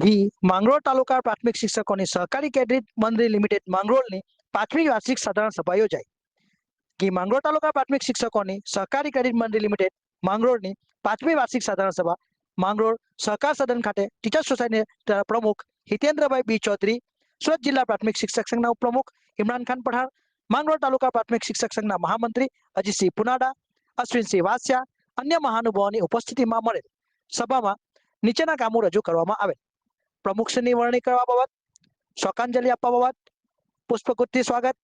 ઘી માંગરોળ તાલુકા પ્રાથમિક શિક્ષકોની સહકારી ક્રેડિટ મંડળી લિમિટેડ માંગરોળની 5મી વાર્ષિક સાધારણ સભા યોજાઈ. ઘી માંગરોળ તાલુકા પ્રાથમિક શિક્ષકોની સહકારી ક્રેડિટ મંડળી લિમિટેડ માંગરોળની 5મી વાર્ષિક સાધારણ સભા માંગરોળ સહકાર સદન ખાતે ટીચર્સ સોસાયટીના પ્રમુખ હિતેન્દ્રભાઈ બી ચૌધરી, સુરત જિલ્લા પ્રાથમિક શિક્ષક સંઘના ઉપપ્રમુખ ઇમરાન ખાન પઠાણ, માંગરોળ તાલુકા પ્રાથમિક શિક્ષક સંઘના મહામંત્રી અજીતસિંહ પુનાડા, અશ્વિનસિંહ વાસિયા, અન્ય મહાનુભાવોની ઉપસ્થિતિમાં મળેલ સભામાં નીચેના કામો રજૂ કરવામાં આવેલ. પ્રમુખશ્રીની વરણી કરવા બાબત, શોકાંજલિ આપવા બાબત, પુષ્પગુચ્છથી સ્વાગત,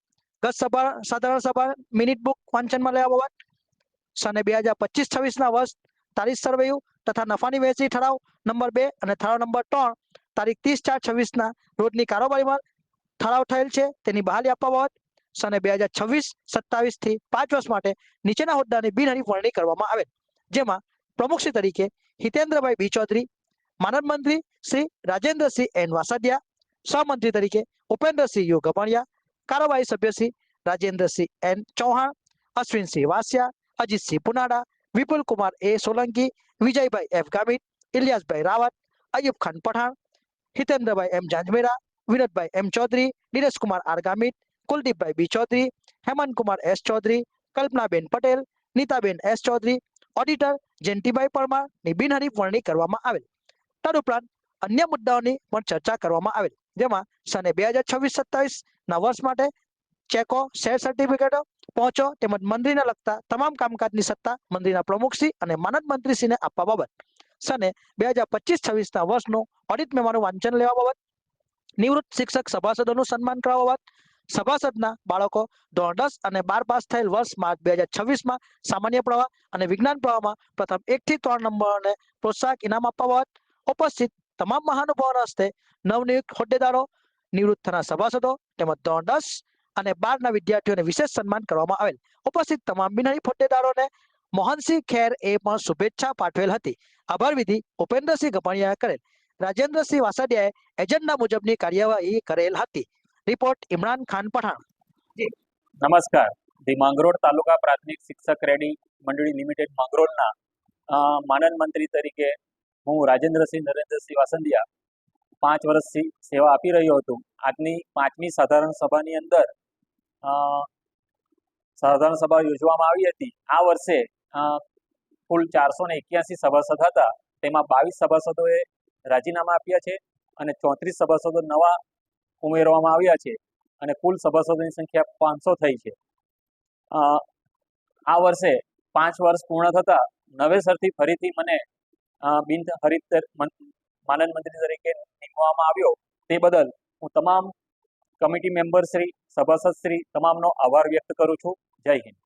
ગત સભા સાધારણ સભા મિનિટ બુક વાંચનમાં લેવા બાબત, સને 2025-26ના વર્ષ તારીખ સર્વેયુ તથા નફાની વહેંચણી ઠરાવ નંબર 2 અને ઠરાવ નંબર 3 તારીખ 30/4/26ના રોજની કારોબારીમાં ઠરાવ થયેલ છે તેની બહાલી આપવા બાબત, સને 2026-27 થી 5 વર્ષ માટે નીચેના હોદ્દાની બિનહરીફ વરણી કરવામાં આવેલ. જેમાં પ્રમુખશ્રી તરીકે હિતેન્દ્રભાઈ બી ચૌધરી, માનદ મંત્રી શ્રી રાજેન્દ્રસિંહ એન વાસડિયા, સહમંત્રી તરીકે ઉપેન્દ્રસિંહ યુ ગભાણિયા, કારોબારી સભ્ય Shri Rajendrasinh N Chauhan, Ashwinsinh Vasiya, Ajitsinh Punada, Vipul Kumar A Solanki, Vijaybhai F Gamit, Iliyasbhai Rawat, Ayub Khan Pathan, Hitendrabhai M Janjmera, Vinodbhai M Chaudhari, Neerajkumar R Gamit, Kuldeepbhai B Chaudhari, Hemantkumar S Chaudhari, Kalpanaben Patel, Nitaben S Chaudhari, auditor Jayantibhai પરમારની બિનહરીફ વરણી કરવામાં આવેલ. તદુપરાંત અન્ય મુદ્દાઓની પણ ચર્ચા કરવામાં આવેલ. જેમાં સને 2026-27ના વર્ષ માટે ચેકો, શેર સર્ટિફિકેટો, પહોંચો તેમજ મંત્રીને લગતા તમામ કામકાજની સત્તા મંત્રીના પ્રમુખશ્રી અને માનદ મંત્રીશ્રીને આપવા બાબત, સને 2025-26ના વર્ષનું ઓડિટ મેમોનું વાંચન લેવા બાબત, નિવૃત્ત શિક્ષક સભાસદોનું સન્માન કરવા બાબત, સભાસદના બાળકો ધોરણ 10 અને 12 પાસ થયેલ વર્ષ માર્ચ 2026માં સામાન્ય પ્રવાહ અને વિજ્ઞાન પ્રવાહમાં પ્રથમ 1 થી 3 નંબરોને પ્રોત્સાહક ઇનામ આપવા બાબત, ઉપસ્થિત તમામ મહાનુભાવોના હસ્તે નવનિયુક્ત હોદ્દેદારો, નિવૃત્ત થનાર સભાસદો તેમજ ધોરણ 10 અને 12ના વિદ્યાર્થીઓને વિશેષ સન્માન કરવામાં આવેલ. ઉપસ્થિત તમામ બિનહરીફ હોદ્દેદારોને મોહનસિંહ ખેર એ પણ શુભેચ્છા પાઠવેલ હતી. આભાર વિધિ ઉપેન્દ્રસિંહ ગભાણિયાએ કરેલ. રાજેન્દ્રસિંહ વાસડિયાએ એજન્ડા મુજબની કાર્યવાહી કરેલ હતી. રિપોર્ટ ઇમરાન ખાન પઠાણ. નમસ્કાર. ધી માંગરોળ તાલુકા પ્રાથમિક શિક્ષક ક્રેડિટ મંડળી લિમિટેડ માંગરોળના માનદ મંત્રી તરીકે હું રાજેન્દ્રસિંહ નરેન્દ્રસિંહ વાસંદિયા 5 વર્ષથી સેવા આપી રહ્યો હતો. આજની 5મી સાધારણ સભાની અંદર સાધારણ સભા યોજવામાં આવી હતી. આ વર્ષે કુલ 481 સભાસદ હતા. તેમાં 22 સભાસદોએ રાજીનામા આપ્યા છે અને 34 સભાસદો નવા ઉમેરવામાં આવ્યા છે અને કુલ સભાસદોની સંખ્યા 500 થઈ છે. આ વર્ષે 5 વર્ષ પૂર્ણ થતા નવેસરથી ફરીથી મને બિનહરીફ માનદ મંત્રી તરીકે નિમવામાં આવ્યો. તે બદલ હું તમામ કમિટી મેમ્બરશ્રી, સભાસદશ્રી તમામનો આભાર વ્યક્ત કરું છું. જય હિન્દ.